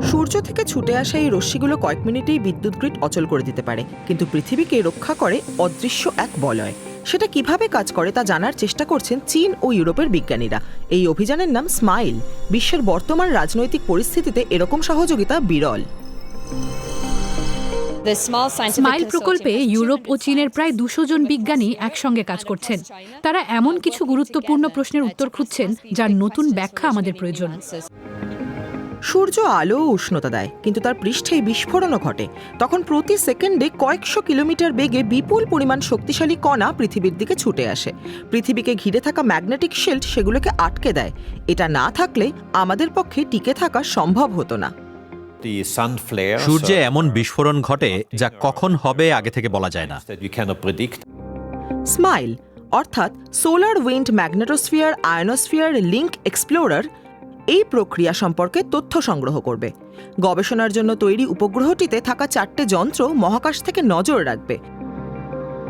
সূর্য থেকে ছুটে আসা এই রশ্মিগুলো কয়েক মিনিটেই বিদ্যুৎ গ্রিড অচল করে দিতে পারে, কিন্তু পৃথিবীকে রক্ষা করে অদৃশ্য এক বলয়। সেটা কিভাবে কাজ করে তা জানার চেষ্টা করছেন চীন ও ইউরোপের বিজ্ঞানীরা। এই অভিযানের নাম স্মাইল। বিশ্বের বর্তমান রাজনৈতিক পরিস্থিতিতে এরকম সহযোগিতা বিরল। স্মাইল প্রকল্পে ইউরোপ ও চীনের প্রায় 200 জন বিজ্ঞানী একসঙ্গে কাজ করছেন। তারা এমন কিছু গুরুত্বপূর্ণ প্রশ্নের উত্তর খুঁজছেন যার নতুন ব্যাখ্যা আমাদের প্রয়োজন। সূর্য আলো ও উষ্ণতা দেয়, কিন্তু তার পৃষ্ঠেই বিস্ফোরণও ঘটে। তখন প্রতি সেকেন্ডে কয়েকশো কিলোমিটার বেগে বিপুল পরিমাণ শক্তিশালী কণা পৃথিবীর দিকে ছুটে আসে। পৃথিবীকে ঘিরে থাকা ম্যাগনেটিক শিল্ড সেগুলোকে আটকে দেয়। এটা না থাকলে আমাদের পক্ষে টিকে থাকা সম্ভব হতো না। সূর্যে এমন বিস্ফোরণ ঘটে যা কখন হবে আগে থেকে বলা যায় না। স্মাইল অর্থাৎ solar wind magnetosphere ionosphere link explorer এই প্রক্রিয়া সম্পর্কে তথ্য সংগ্রহ করবে। গবেষণার জন্য তৈরি উপগ্রহটিতে থাকা 4টে যন্ত্র মহাকাশ থেকে নজর রাখবে।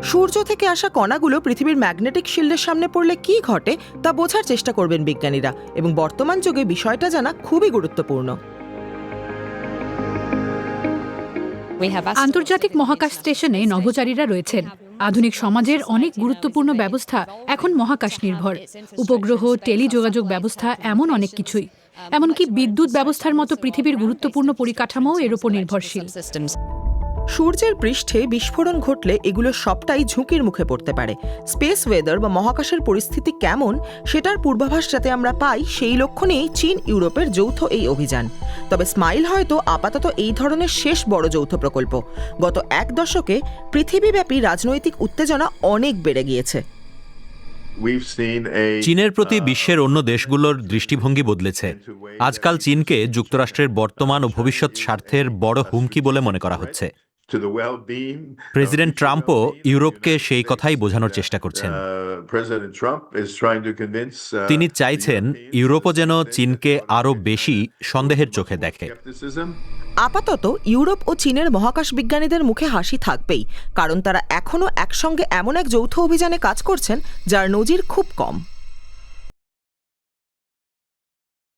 সূর্য থেকে আসা কণাগুলো পৃথিবীর ম্যাগনেটিক শিল্ডের সামনে পড়লে কি ঘটে তা বোঝার চেষ্টা করবেন বিজ্ঞানীরা, এবং বর্তমান যুগে বিষয়টা জানা খুবই গুরুত্বপূর্ণ। আন্তর্জাতিক মহাকাশ স্টেশনে নভোচারীরা রয়েছেন। আধুনিক সমাজের অনেক গুরুত্বপূর্ণ ব্যবস্থা এখন মহাকাশ নির্ভর। উপগ্রহ, টেলিযোগাযোগ ব্যবস্থা, এমন অনেক কিছুই। এমনকি বিদ্যুৎ ব্যবস্থার মতো পৃথিবীর গুরুত্বপূর্ণ পরিকাঠামোও এর উপর নির্ভরশীল। সূর্যের পৃষ্ঠে বিস্ফোরণ ঘটলে এগুলো সবটাই ঝুঁকির মুখে পড়তে পারে। স্পেস ওয়েদার বা মহাকাশের পরিস্থিতি কেমন সেটার পূর্বাভাস যাতে আমরা পাই, সেই লক্ষ্য নিয়েই চীন ইউরোপের যৌথ এই অভিযান। তবে স্মাইল হয়তো আপাতত এই ধরনের শেষ বড় যৌথ প্রকল্প। গত এক দশকে পৃথিবীব্যাপী রাজনৈতিক উত্তেজনা অনেক বেড়ে গিয়েছে। চীনের প্রতি বিশ্বের অন্য দেশগুলোর দৃষ্টিভঙ্গি বদলেছে। আজকাল চীনকে যুক্তরাষ্ট্রের বর্তমান ও ভবিষ্যৎ স্বার্থের বড় হুমকি বলে মনে করা হচ্ছে। প্রেসিডেন্ট ট্রাম্পও ইউরোপকে সেই কথাই বোঝানোর চেষ্টা করছেন। তিনি চাইছেন ইউরোপও যেন চীনকে আরও বেশি সন্দেহের চোখে দেখে। আপাতত ইউরোপ ও চীনের মহাকাশ বিজ্ঞানীদের মুখে হাসি থাকবেই, কারণ তারা এখনও একসঙ্গে এমন এক যৌথ অভিযানে কাজ করছেন যার নজির খুব কম।